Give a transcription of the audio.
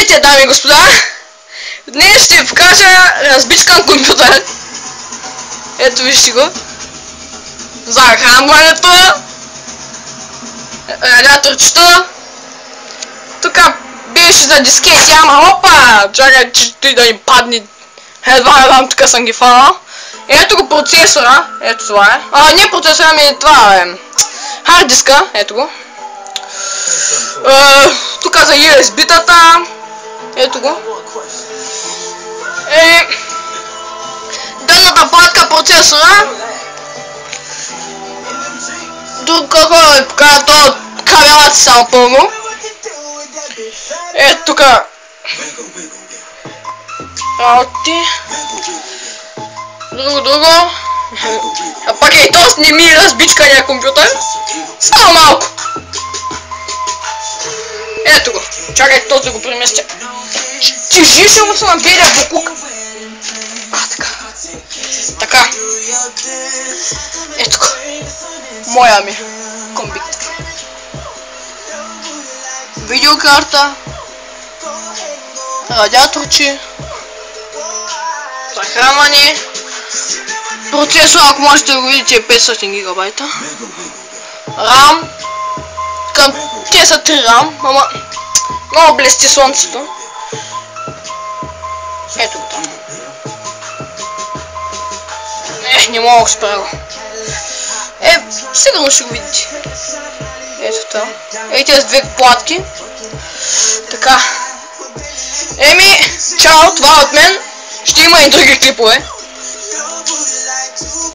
Здравейте, дами и господа! Днес ще ви покажа разбичкан компютър. Ето вижте го. Захранването. Радиаторчето. Тук беше за дискети, ама опа! Чакай, че той да ни падне. Едва не знам, тук съм ги фанал. Ето го процесора. Ето това е. Не процесора, ами това е. Хард диска. Ето го. Тук за USB-тата. Ето го. Дънната платка, процесора. Друг какво да ви покажа, то кабелата само пълно. Ето тук работи. Друго. А пак и то не ми разбичкания компютър. Само малко. Ето го. Чакай, този го преместя. Тежи ще му се на белия букук. Така. Ето го. Моя ми компютър. Видеокарта. Радиаторче. Захранване. Процесор, ако можете да го видите, е 500 гигабайта. RAM. Те са 3 RAM, ама много блести слънцето. Ето го там. Не мога да спра го. Сигурно ще го видите. Ето това. Ето с две платки. Така. Чао, това от мен. Ще има и други клипове.